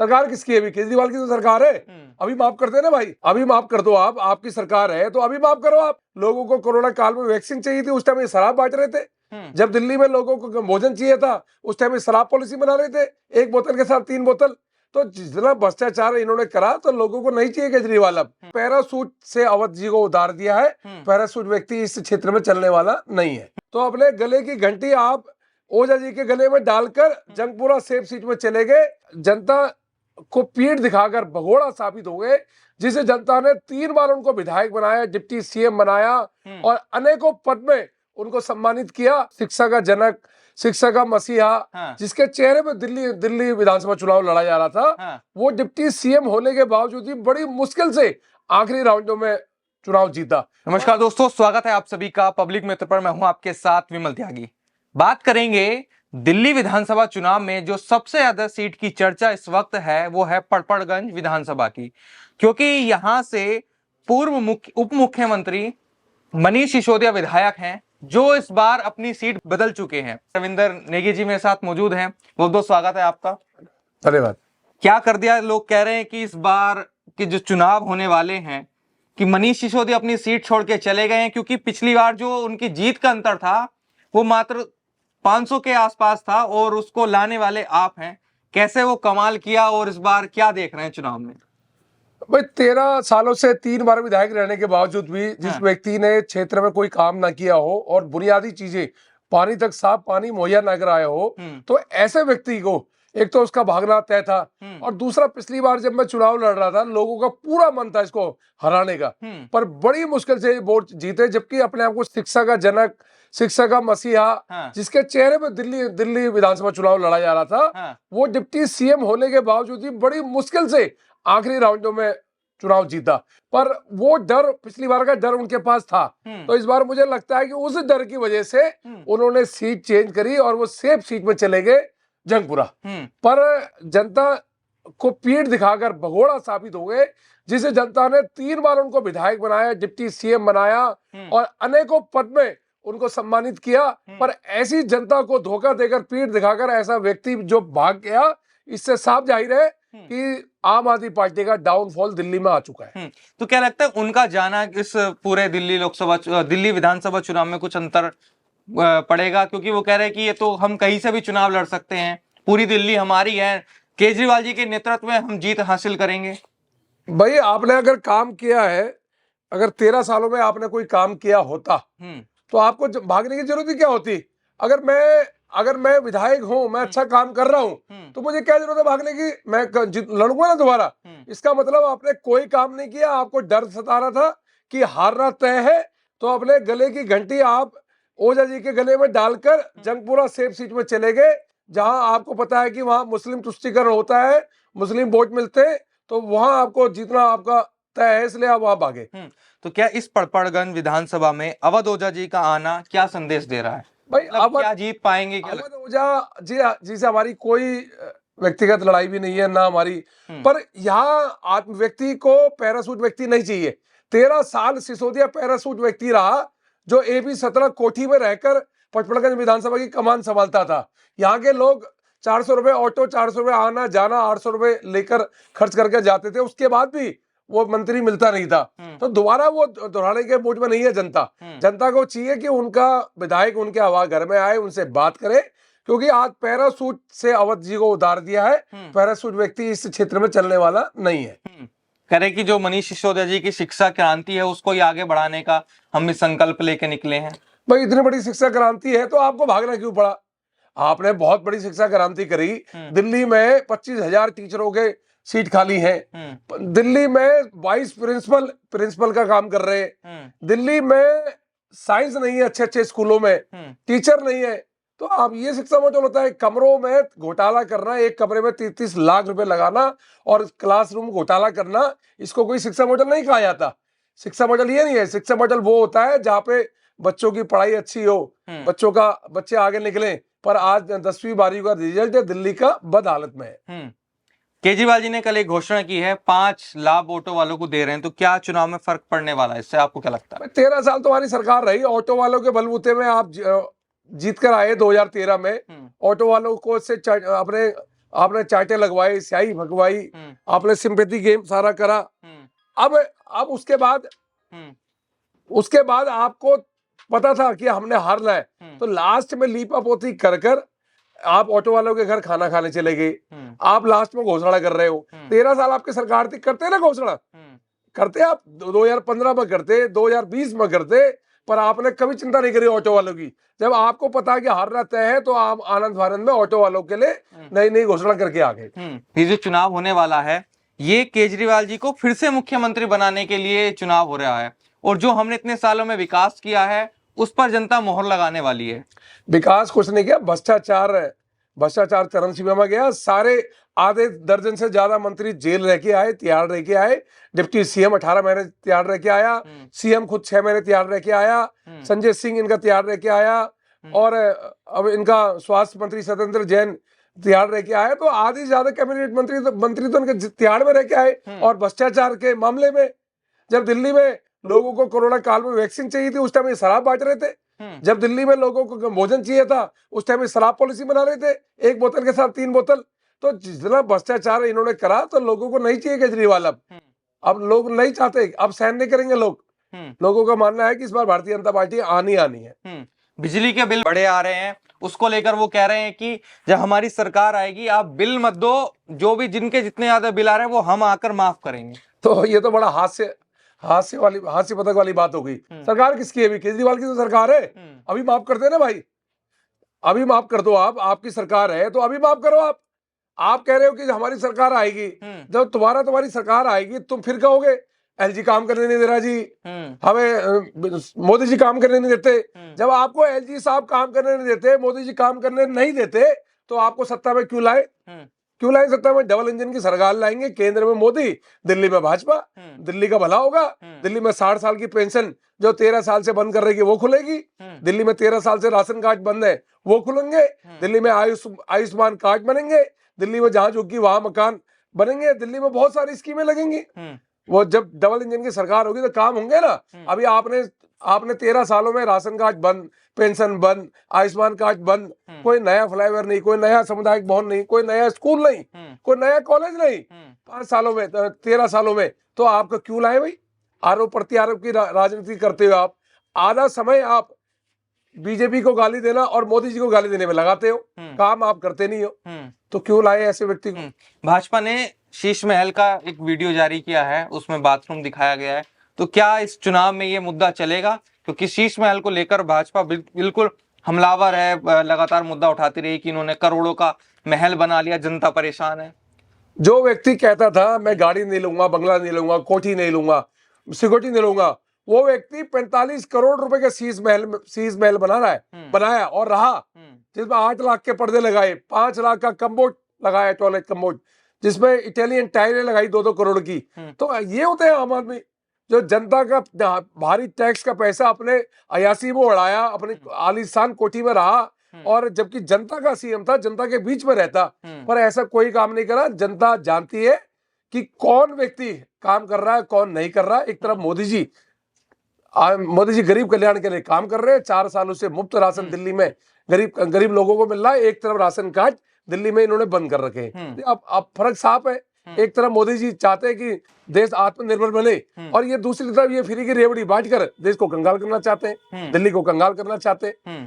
सरकार किसकी है? अभी केजरीवाल की तो सरकार है। अभी माफ करते हैं ना भाई, अभी माफ कर दो। आप, आपकी सरकार है तो अभी माफ करो। आप लोगों को कोरोना काल में वैक्सीन चाहिए थी, उस टाइम ये शराब बांट रहे थे। जब दिल्ली में लोगों को भोजन चाहिए था, उस टाइम ये शराब पॉलिसी बना रहे थे, एक बोतल के साथ 3 बोतल। तो जितना भ्रष्टाचार इन्होंने करा, तो लोगों को नहीं चाहिए केजरीवाल। अब पैरासूट से अवध जी को उतार दिया है। पैरासूट व्यक्ति इस क्षेत्र में चलने वाला नहीं है। तो अपने गले की घंटी आप ओझा जी के गले में डालकर जंगपुरा सेफ सीट में चले गए। जनता को पीठ दिखाकर भगोड़ा साबित हो गए, जिसे जनता ने 3 बार उनको विधायक बनाया, डिप्टी सीएम बनाया और अनेकों पद में उनको सम्मानित किया। शिक्षा का जनक, शिक्षा का मसीहा, जिसके चेहरे पे दिल्ली विधानसभा चुनाव लड़ा जा रहा था, वो डिप्टी सीएम होने के बावजूद भी बड़ी मुश्किल से आखिरी राउंडों में चुनाव जीता। नमस्कार दोस्तों, स्वागत है आप सभी का पब्लिक मित्र पर। मैं हूं आपके साथ विमल त्यागी। बात करेंगे दिल्ली विधानसभा चुनाव में जो सबसे ज्यादा सीट की चर्चा इस वक्त है, वो है पड़पड़गंज विधानसभा की, क्योंकि यहां से पूर्व उप मुख्यमंत्री मनीष सिसोदिया विधायक हैं, जो इस बार अपनी सीट बदल चुके हैं। रविंदर नेगी जी मेरे साथ मौजूद हैं। बहुत बहुत स्वागत है आपका। धन्यवाद। क्या कर दिया, लोग कह रहे हैं कि इस बार के जो चुनाव होने वाले हैं कि मनीष सिसोदिया अपनी सीट छोड़ के चले गए हैं, क्योंकि पिछली बार जो उनकी जीत का अंतर था वो मात्र 500 के आसपास था और उसको लाने वाले आप हैं। कैसे वो कमाल किया और इस बार क्या देख रहे हैं चुनाव में? भाई 13 सालों से 3 बार विधायक रहने के बावजूद भी जिस व्यक्ति ने क्षेत्र में कोई काम ना किया हो और बुनियादी चीजें, पानी तक साफ पानी मुहैया ना कराया हो, तो ऐसे व्यक्ति को एक तो उसका भागना तय था, और दूसरा पिछली बार जब मैं चुनाव लड़ रहा था, लोगों का पूरा मन था इसको हराने का, पर बड़ी मुश्किल से वोट जीते। जबकि अपने आप को शिक्षा का जनक, शिक्षा का मसीहा, जिसके चेहरे पे दिल्ली विधानसभा चुनाव लड़ा जा रहा था, वो डिप्टी सीएम होने के बावजूद भी बड़ी मुश्किल से आखिरी राउंडों में चुनाव जीता। पर वो डर, पिछली बार का डर उनके पास था, तो इस बार मुझे लगता है कि उस डर की वजह से उन्होंने सीट चेंज करी और वो सेफ सीट में चले गए, जंगपुरा। पर जनता को पीठ दिखाकर भगोड़ा साबित हो गए, जिसे जनता ने 3 बार उनको विधायक बनाया, डिप्टी सीएम बनाया और अनेकों पद में उनको सम्मानित किया। पर ऐसी जनता को धोखा देकर, पीठ दिखाकर ऐसा व्यक्ति जो भाग गया, इससे साफ जाहिर है कि आम आदमी पार्टी का डाउनफॉल दिल्ली में आ चुका है। तो क्या लगता है उनका जाना इस पूरे दिल्ली विधानसभा चुनाव में कुछ अंतर पड़ेगा? क्योंकि वो कह रहे हैं कि ये तो हम कहीं से भी चुनाव लड़ सकते हैं, पूरी दिल्ली हमारी है, केजरीवाल जी के नेतृत्व में हम जीत हासिल करेंगे। भाई आपने अगर काम किया है, अगर 13 सालों में आपने कोई काम किया होता, तो आपको भागने की जरूरत ही क्या होती? अगर मैं विधायक हूं, मैं अच्छा काम कर रहा हूं, तो मुझे क्या जरूरत है भागने की? मैं लड़ूंगा ना दोबारा। इसका मतलब आपने कोई काम नहीं किया, आपको डर सता रहा था कि हारना तय है, तो अपने गले की घंटी आप ओझा जी के गले में डालकर जंगपुरा सेफ सीट में चले गए, जहां आपको पता है कि वहां मुस्लिम तुष्टीकरण होता है, मुस्लिम वोट मिलते हैं, तो वहां आपको जीतना आपका तय है, इसलिए आप वहां भागे। तो क्या इस पड़पड़गंज विधानसभा में अवध ओझा जी का आना क्या संदेश दे रहा है? भाई मतलब क्या जीत पाएंगे? अवध ओझा जी से हमारी कोई व्यक्तिगत लड़ाई भी नहीं है ना हमारी, पर यहाँ व्यक्ति को पैरासूट व्यक्ति नहीं चाहिए। 13 साल सिसोदिया पैरासूट व्यक्ति रहा, जो AB 17 कोठी में रहकर पड़पड़गंज विधानसभा की कमान संभालता था। यहाँ के लोग 400 रुपए ऑटो, 400 रुपए आना जाना, 800 रुपए लेकर खर्च करके जाते थे, उसके बाद भी वो मंत्री मिलता नहीं था। तो दोबारा वो दोहराने के मूड में नहीं है जनता। जनता को चाहिए कि उनका विधायक उनके आवाज घर में आए, उनसे बात करे, क्योंकि आज पैरासूट से अवध जी को उतार दिया है। पैरासूट व्यक्ति इस क्षेत्र में चलने वाला नहीं है। कह रहे कि जो मनीष सिसोदिया जी की शिक्षा क्रांति है, उसको ही आगे बढ़ाने का हम भी संकल्प लेके निकले हैं। भाई इतनी बड़ी शिक्षा क्रांति है तो आपको भागना क्यों पड़ा? आपने बहुत बड़ी शिक्षा क्रांति करी। दिल्ली में 25,000 टीचरों के सीट खाली है। दिल्ली में 22 प्रिंसिपल का काम कर रहे हैं। दिल्ली में साइंस नहीं है, अच्छे स्कूलों में टीचर नहीं है। तो आप ये शिक्षा मॉडल होता है, कमरों में घोटाला करना, एक कमरे में 30-30 लाख रुपए लगाना और क्लासरूम घोटाला करना, इसको कोई शिक्षा मॉडल नहीं कहा जाता। शिक्षा मॉडल ये नहीं है। शिक्षा मॉडल वो होता है जहाँ पे बच्चों की पढ़ाई अच्छी हो, बच्चे आगे निकले। पर आज 10वीं 12वीं का रिजल्ट दिल्ली का बद हालत में है। केजरीवाल जी ने कल एक घोषणा की है, 5 लाभ ऑटो वालों को दे रहे हैं, तो क्या चुनाव में फर्क पड़ने वाला है इससे? आपको क्या लगता है? 13 साल तुम्हारी सरकार रही, ऑटो वालों के बलबूते में आप जीत कर आए 2013 में। ऑटो वालों को से अपने आपने चाटे लगवाए, स्याही भगवाई, आपने सिंपैथी गेम सारा करा। अब उसके बाद आपको पता था कि हमने हारना है, तो लास्ट में लीपा पोती कर कर आप ऑटो वालों के घर खाना खाने चले गए। आप लास्ट में घोषणा कर रहे हो। 13 साल आपकी सरकार थी, करते ना घोषणा, करते आप 2015 में करते, 2020 में करते, पर आपने कभी चिंता नहीं करी ऑटो वालों की। जब आपको पता कि हारना तय है तो आप आनंद फानंद में ऑटो वालों के लिए नई नई घोषणा करके आ गए। ये जो चुनाव होने वाला है, ये केजरीवाल जी को फिर से मुख्यमंत्री बनाने के लिए चुनाव हो रहा है, और जो हमने इतने सालों में विकास किया है उस पर जनता मोहर लगाने वाली है। विकास कुछ नहीं किया, भ्रष्टाचार चरम सीमा में गया। सारे आधे दर्जन से ज्यादा मंत्री जेल रह के आए, तिहाड़ रह के आए। डिप्टी सीएम 18 महीने तिहाड़ रह के आया, सीएम खुद 6 महीने तिहाड़ रह के आया, संजय सिंह इनका तिहाड़ रह के आया, और अब इनका स्वास्थ्य मंत्री सत्येंद्र जैन तिहाड़ रह के आए। तो आधी से ज्यादा कैबिनेट मंत्री तो इनके तिहाड़ में रह के आए। और भ्रष्टाचार के मामले में जब दिल्ली में लोगों को कोरोना काल में वैक्सीन चाहिए थी, उस टाइम ये शराब बांट रहे थे। जब दिल्ली में लोगों को भोजन चाहिए था, उस टाइम शराब पॉलिसी बना रहे थे, 1 बोतल के साथ 3 बोतल। तो जितना भ्रष्टाचार इन्होंने करा, तो लोगों को नहीं चाहिए केजरीवाल। अब लोग नहीं चाहते, अब सहन नहीं करेंगे लोग। लोगों का मानना है कि इस बार भारतीय जनता पार्टी आनी है। बिजली के बिल बढ़े आ रहे हैं, उसको लेकर वो कह रहे हैं कि जब हमारी सरकार आएगी आप बिल मत दो, जो भी जिनके जितने ज्यादा बिल आ रहे हैं वो हम आकर माफ करेंगे। तो ये तो बड़ा हास्य पथक वाली बात हो गई। सरकार किसकी है? अभी केजरीवाल की तो सरकार है, अभी माफ करते हैं ना भाई, अभी माफ कर दो। आपकी सरकार है तो अभी माफ करो। आप कह रहे हो कि हमारी सरकार आएगी, जब तुम्हारी सरकार आएगी तुम फिर कहोगे एलजी काम करने नहीं दे रहा जी, हमें मोदी जी काम करने नहीं देते। जब आपको एलजी साहब काम करने नहीं देते, मोदी जी काम करने नहीं देते, तो आपको सत्ता में क्यों लाए? सत्ता में? डबल इंजन की सरकार लाएंगे, केंद्र में मोदी, दिल्ली में भाजपा। दिल्ली का भला होगा। दिल्ली में 60 साल की पेंशन जो 13 साल से बंद कर रही है वो खुलेगी। दिल्ली में 13 साल से राशन कार्ड बंद है वो खुलेंगे। दिल्ली में आयुष्मान कार्ड बनेंगे। दिल्ली में जहां झुकी वहां मकान बनेंगे। दिल्ली में बहुत सारी स्कीमें लगेंगी। वो जब डबल इंजन की सरकार होगी तो काम होंगे ना। अभी आपने 13 सालों में राशन कार्ड बंद, पेंशन बंद, आयुष्मान कार्ड बंद, कोई नया फ्लाईओवर नहीं, कोई नया सामुदायिक भवन नहीं, कोई नया स्कूल नहीं, कोई नया कॉलेज नहीं। 5 सालों में, 13 सालों में तो आपको क्यों लाए भाई? आरोप प्रत्यारोप की राजनीति करते हो आप। आधा समय आप बीजेपी को गाली देना और मोदी जी को गाली देने में लगाते हो, काम आप करते नहीं हो, तो क्यों लाए ऐसे व्यक्ति को? भाजपा ने शीश महल का एक वीडियो जारी किया है, उसमें बाथरूम दिखाया गया है। तो क्या इस चुनाव में ये मुद्दा चलेगा? क्योंकि शीश महल को लेकर भाजपा बिल्कुल हमलावर है, लगातार मुद्दा उठाती रही कि इन्होंने करोड़ों का महल बना लिया, जनता परेशान है। जो व्यक्ति कहता था मैं गाड़ी नहीं लूंगा, बंगला नहीं लूंगा, कोठी नहीं लूंगा, सिक्योरिटी नहीं लूंगा, वो व्यक्ति 45 करोड़ रुपए का शीश महल बनाया और रहा, जिसमें 8 लाख के पर्दे लगाए, 5 लाख का कम्बोर्ड लगाया, टॉयलेट कम्बोर्ड, जिसमें इटालियन टाइलें लगाई 2-2 करोड़ की। तो ये होते हैं आम आदमी, जो जनता का भारी टैक्स का पैसा अपने अयासी में उड़ाया, अपनी आलीशान कोठी में रहा, और जबकि जनता का सीएम था, जनता के बीच में रहता, पर ऐसा कोई काम नहीं करा। जनता जानती है कि कौन व्यक्ति काम कर रहा है, कौन नहीं कर रहा है। एक तरफ मोदी जी गरीब कल्याण के लिए काम कर रहे हैं, 4 सालों से मुफ्त राशन दिल्ली में गरीब लोगों को मिल रहा है। एक तरफ राशन कार्ड दिल्ली में इन्होंने बंद कर रखे हैं। अब फर्क साफ है। एक तरफ मोदी जी चाहते हैं कि देश आत्मनिर्भर बने, और ये दूसरी तरफ ये फ्री की रेवड़ी बांटकर देश को कंगाल करना चाहते हैं, दिल्ली को कंगाल करना चाहते हैं।